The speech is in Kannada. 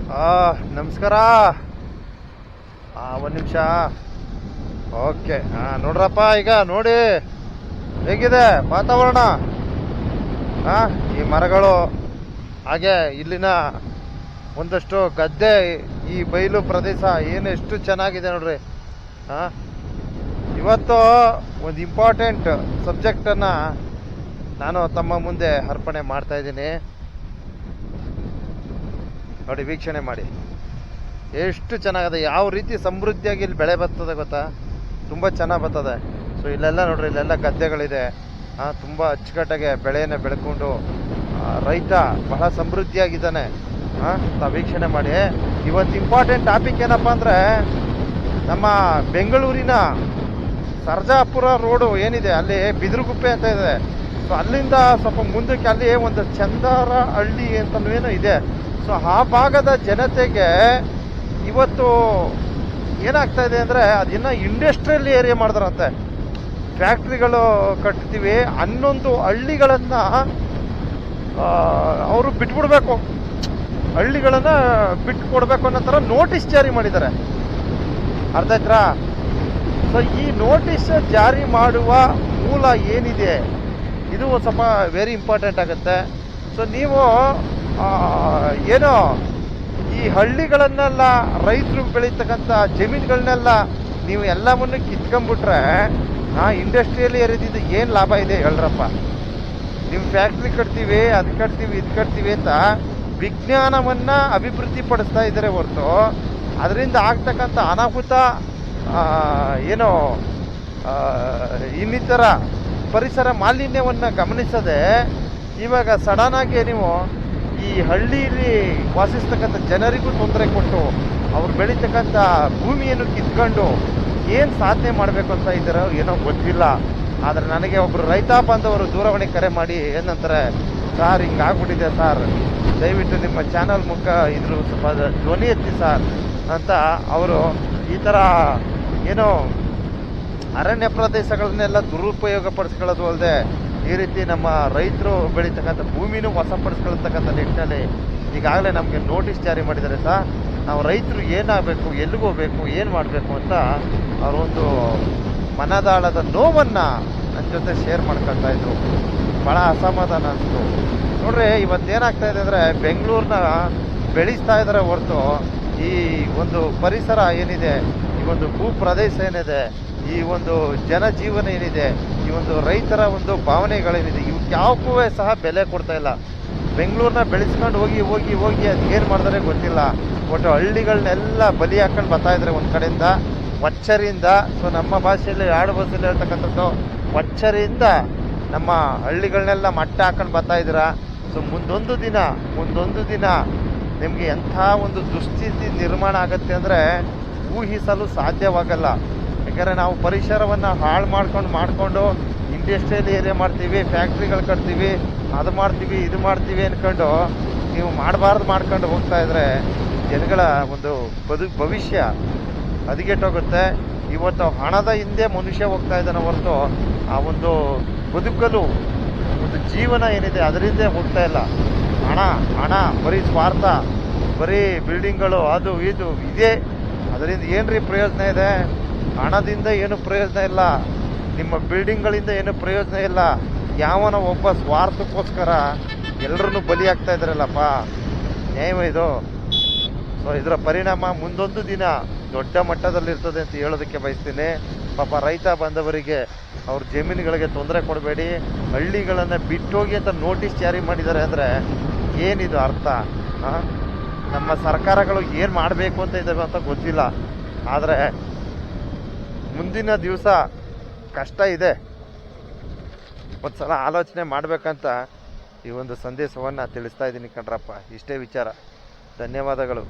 ನಮಸ್ಕಾರ. ಒಂದು ನಿಮಿಷ. ಓಕೆ. ನೋಡ್ರಪ್ಪ, ಈಗ ನೋಡಿ ಹೇಗಿದೆ ವಾತಾವರಣ. ಈ ಮರಗಳು, ಹಾಗೆ ಇಲ್ಲಿನ ಒಂದಷ್ಟು ಗದ್ದೆ, ಈ ಬಯಲು ಪ್ರದೇಶ ಎಷ್ಟು ಚೆನ್ನಾಗಿದೆ ನೋಡ್ರಿ. ಇವತ್ತು ಒಂದು ಇಂಪಾರ್ಟೆಂಟ್ ಸಬ್ಜೆಕ್ಟನ್ನು ನಾನು ತಮ್ಮ ಮುಂದೆ ಅರ್ಪಣೆ ಮಾಡ್ತಾ ಇದ್ದೀನಿ. ನೋಡಿ, ವೀಕ್ಷಣೆ ಮಾಡಿ ಎಷ್ಟು ಚೆನ್ನಾಗಿದೆ, ಯಾವ ರೀತಿ ಸಮೃದ್ಧಿಯಾಗಿ ಇಲ್ಲಿ ಬೆಳೆ ಬರ್ತದೆ ಗೊತ್ತಾ. ತುಂಬ ಚೆನ್ನಾಗಿ ಬರ್ತದೆ. ಸೊ ಇಲ್ಲೆಲ್ಲ ನೋಡ್ರಿ, ಇಲ್ಲೆಲ್ಲ ಗದ್ದೆಗಳಿದೆ. ತುಂಬ ಅಚ್ಚುಕಟ್ಟಾಗೆ ಬೆಳೆಯನ್ನು ಬೆಳ್ಕೊಂಡು ರೈತ ಬಹಳ ಸಮೃದ್ಧಿಯಾಗಿದ್ದಾನೆ. ನಾವು ವೀಕ್ಷಣೆ ಮಾಡಿ. ಇವತ್ತು ಇಂಪಾರ್ಟೆಂಟ್ ಟಾಪಿಕ್ ಏನಪ್ಪ ಅಂದರೆ, ನಮ್ಮ ಬೆಂಗಳೂರಿನ ಸರ್ಜಾಪುರ ರೋಡು ಏನಿದೆ, ಅಲ್ಲಿ ಬಿದಿರುಗುಪ್ಪೆ ಅಂತ ಇದೆ. ಸೊ ಅಲ್ಲಿಂದ ಸ್ವಲ್ಪ ಮುಂದಕ್ಕೆ ಅಲ್ಲಿ ಒಂದು ಚಂದಾರ ಹಳ್ಳಿ ಅಂತನೂ ಇದೆ. ಸೊ ಆ ಭಾಗದ ಜನತೆಗೆ ಇವತ್ತು ಏನಾಗ್ತಾ ಇದೆ ಅಂದರೆ, ಅದನ್ನ ಇಂಡಸ್ಟ್ರಿಯಲ್ ಏರಿಯಾ ಮಾಡಿದ್ರಂತೆ. ಫ್ಯಾಕ್ಟ್ರಿಗಳು ಕಟ್ತೀವಿ, 11 ಹಳ್ಳಿಗಳನ್ನು ಅವರು ಬಿಟ್ಬಿಡ್ಬೇಕು, ಹಳ್ಳಿಗಳನ್ನು ಬಿಟ್ಟು ಕೊಡಬೇಕು ಅನ್ನೋ ಥರ ನೋಟಿಸ್ ಜಾರಿ ಮಾಡಿದ್ದಾರೆ. ಅರ್ಥ ಆಯ್ತಾ? ಸೊ ಈ ನೋಟಿಸ್ ಜಾರಿ ಮಾಡುವ ಮೂಲ ಏನಿದೆ, ಇದು ಸ್ವಲ್ಪ ವೆರಿ ಇಂಪಾರ್ಟೆಂಟ್ ಆಗುತ್ತೆ. ಸೊ ನೀವು ಏನೋ ಈ ಹಳ್ಳಿಗಳನ್ನೆಲ್ಲ, ರೈತರು ಬೆಳೀತಕ್ಕಂಥ ಜಮೀನುಗಳನ್ನೆಲ್ಲ ನೀವು ಎಲ್ಲವನ್ನು ಕಿತ್ಕೊಂಡ್ಬಿಟ್ರೆ ಇಂಡಸ್ಟ್ರಿಯಲ್ ಏರಿಯಾದಿಂದ ಏನು ಲಾಭ ಇದೆ ಹೇಳ್ರಪ್ಪ. ನೀವು ಫ್ಯಾಕ್ಟ್ರಿ ಕಟ್ತೀವಿ, ಅದು ಕಟ್ತೀವಿ, ಇದು ಕಟ್ತೀವಿ ಅಂತ ವಿಜ್ಞಾನವನ್ನು ಅಭಿವೃದ್ಧಿ ಪಡಿಸ್ತಾ ಇದ್ದಾರೆ ಹೊರತು ಅದರಿಂದ ಆಗ್ತಕ್ಕಂಥ ಅನಾಹುತ ಏನೋ ಇನ್ನಿತರ ಪರಿಸರ ಮಾಲಿನ್ಯವನ್ನು ಗಮನಿಸದೆ ಇವಾಗ ಸಡನ್ನಾಗಿ ನೀವು ಈ ಹಳ್ಳಿಯಲ್ಲಿ ವಾಸಿಸ್ತಕ್ಕಂಥ ಜನರಿಗೂ ತೊಂದರೆ ಕೊಟ್ಟು ಅವ್ರು ಬೆಳೀತಕ್ಕಂಥ ಭೂಮಿಯನ್ನು ಕಿತ್ಕೊಂಡು ಏನು ಸಾಧನೆ ಮಾಡಬೇಕು ಅಂತ ಇದ್ದಾರೋ ಏನೋ ಗೊತ್ತಿಲ್ಲ. ಆದರೆ ನನಗೆ ಒಬ್ಬರು ರೈತ ಬಾಂಧವರು ದೂರವಾಣಿ ಕರೆ ಮಾಡಿ ಏನಂತಾರೆ, ಸಾರ್ ಹಿಂಗಾಗ್ಬಿಟ್ಟಿದೆ ಸರ್, ದಯವಿಟ್ಟು ನಿಮ್ಮ ಚಾನಲ್ ಮುಖ ಇದ್ರ ಸ್ವಲ್ಪ ಧ್ವನಿ ಎತ್ತಿ ಸರ್ ಅಂತ ಅವರು ಈ ಥರ ಏನೋ ಅರಣ್ಯ ಪ್ರದೇಶಗಳನ್ನೆಲ್ಲ ದುರುಪಯೋಗ ಪಡಿಸ್ಕೊಳ್ಳೋದು ಅಲ್ಲದೆ ಈ ರೀತಿ ನಮ್ಮ ರೈತರು ಬೆಳೀತಕ್ಕಂಥ ಭೂಮಿನೂ ವಶಪಡಿಸ್ಕೊಳ್ತಕ್ಕಂಥ ನಿಟ್ಟಿನಲ್ಲಿ ಈಗಾಗಲೇ ನಮಗೆ ನೋಟಿಸ್ ಜಾರಿ ಮಾಡಿದ್ದಾರೆ. ನಾವು ರೈತರು ಏನಾಗಬೇಕು, ಎಲ್ಲಿಗೆ ಹೋಗ್ಬೇಕು, ಏನು ಮಾಡಬೇಕು ಅಂತ ಅವರೊಂದು ಮನದಾಳದ ನೋವನ್ನು ನನ್ನ ಜೊತೆ ಶೇರ್ ಮಾಡ್ಕೊಳ್ತಾ ಇದ್ರು. ಭಾಳ ಅಸಮಾಧಾನ ಅನಿಸ್ತು. ನೋಡ್ರಿ, ಇವತ್ತೇನಾಗ್ತಾ ಇದೆ ಅಂದರೆ, ಬೆಂಗಳೂರನ್ನ ಬೆಳೆಸ್ತಾ ಇದ್ದಾರೆ ಹೊರತು ಈ ಒಂದು ಪರಿಸರ ಏನಿದೆ, ಈ ಒಂದು ಭೂ ಪ್ರದೇಶ ಏನಿದೆ, ಈ ಒಂದು ಜನಜೀವನ ಏನಿದೆ, ಈ ಒಂದು ರೈತರ ಒಂದು ಭಾವನೆಗಳೇನಿದೆ, ಇವಕ್ಕೆ ಯಾವಕ್ಕೂ ಸಹ ಬೆಲೆ ಕೊಡ್ತಾ ಇಲ್ಲ. ಬೆಂಗಳೂರನ್ನ ಬೆಳೆಸ್ಕೊಂಡು ಹೋಗಿ ಹೋಗಿ ಹೋಗಿ ಅದು ಏನು ಮಾಡಿದ್ರೆ ಗೊತ್ತಿಲ್ಲ. ಒಟ್ಟು ಹಳ್ಳಿಗಳನ್ನೆಲ್ಲ ಬಲಿ ಹಾಕೊಂಡು ಬರ್ತಾ ಇದ್ದಾರೆ ಒಂದು ಕಡೆಯಿಂದ, ವಚ್ಚರಿಯಿಂದ. ಸೊ ನಮ್ಮ ಭಾಷೆಯಲ್ಲಿ, ಆಡು ಭಾಷೆಯಲ್ಲಿ ಹೇಳ್ತಕ್ಕಂಥದ್ದು ವಚ್ಚರಿಯಿಂದ ನಮ್ಮ ಹಳ್ಳಿಗಳನ್ನೆಲ್ಲ ಮಟ್ಟ ಹಾಕೊಂಡು ಬರ್ತಾ ಇದ್ದೀರಾ. ಸೊ ಮುಂದೊಂದು ದಿನ ನಿಮಗೆ ಎಂಥ ಒಂದು ದುಸ್ಥಿತಿ ನಿರ್ಮಾಣ ಆಗುತ್ತೆ ಅಂದರೆ ಊಹಿಸಲು ಸಾಧ್ಯವಾಗಲ್ಲ. ಯಾಕಂದರೆ ನಾವು ಪರಿಸರವನ್ನು ಹಾಳು ಮಾಡಿಕೊಂಡು ಇಂಡಸ್ಟ್ರಿಯಲ್ ಏರಿಯಾ ಮಾಡ್ತೀವಿ, ಫ್ಯಾಕ್ಟ್ರಿಗಳು ಕಟ್ತೀವಿ, ಅದು ಮಾಡ್ತೀವಿ, ಇದು ಮಾಡ್ತೀವಿ ಅಂದ್ಕೊಂಡು ನೀವು ಮಾಡಬಾರ್ದು ಮಾಡ್ಕೊಂಡು ಹೋಗ್ತಾ ಇದ್ರೆ ಜನಗಳ ಒಂದು ಭವಿಷ್ಯ ಹದಗೆಟ್ಟೋಗುತ್ತೆ. ಇವತ್ತು ಹಣದ ಹಿಂದೆ ಮನುಷ್ಯ ಹೋಗ್ತಾ ಇದ್ದಾನೆ ಹೊರತು ಆ ಒಂದು ಬದುಕಲು ಒಂದು ಜೀವನ ಏನಿದೆ ಅದರಿಂದ ಹೋಗ್ತಾ ಇಲ್ಲ. ಹಣ ಬರೀ ಸ್ವಾರ್ಥ, ಬರೀ ಬಿಲ್ಡಿಂಗ್ಗಳು, ಅದು ಇದು ಇದೆ. ಅದರಿಂದ ಏನ್ರಿ ಪ್ರಯೋಜನ ಇದೆ? ಹಣದಿಂದ ಏನು ಪ್ರಯೋಜನ ಇಲ್ಲ, ನಿಮ್ಮ ಬಿಲ್ಡಿಂಗ್ಗಳಿಂದ ಏನು ಪ್ರಯೋಜನ ಇಲ್ಲ. ಯಾವನ ಒಬ್ಬ ಸ್ವಾರ್ಥಕ್ಕೋಸ್ಕರ ಎಲ್ಲರನ್ನೂ ಬಲಿ ಆಗ್ತಾ ಇದ್ದಾರಲ್ಲಪ್ಪ, ನ್ಯಾಯ ಇದು? ಸೊ ಇದರ ಪರಿಣಾಮ ಮುಂದೊಂದು ದಿನ ದೊಡ್ಡ ಮಟ್ಟದಲ್ಲಿರ್ತದೆ ಅಂತ ಹೇಳೋದಕ್ಕೆ ಬಯಸ್ತೀನಿ. ಪಾಪ ರೈತ ಬಾಂಧವರಿಗೆ ಅವ್ರ ಜಮೀನುಗಳಿಗೆ ತೊಂದರೆ ಕೊಡಬೇಡಿ, ಹಳ್ಳಿಗಳನ್ನು ಬಿಟ್ಟೋಗಿ ಅಂತ ನೋಟಿಸ್ ಜಾರಿ ಮಾಡಿದ್ದಾರೆ ಅಂದರೆ ಏನಿದು ಅರ್ಥ? ನಮ್ಮ ಸರ್ಕಾರಗಳು ಏನು ಮಾಡಬೇಕು ಅಂತ ಇದ್ದಾವೆ ಅಂತ ಗೊತ್ತಿಲ್ಲ. ಆದರೆ ಮುಂದಿನ ದಿವಸ ಕಷ್ಟ ಇದೆ, ಒಂದು ಸಲ ಆಲೋಚನೆ ಮಾಡಬೇಕಂತ ಈ ಒಂದು ಸಂದೇಶವನ್ನು ತಿಳಿಸ್ತಾ ಇದ್ದೀನಿ ಕಣ್ರಪ್ಪ. ಇಷ್ಟೇ ವಿಚಾರ. ಧನ್ಯವಾದಗಳು.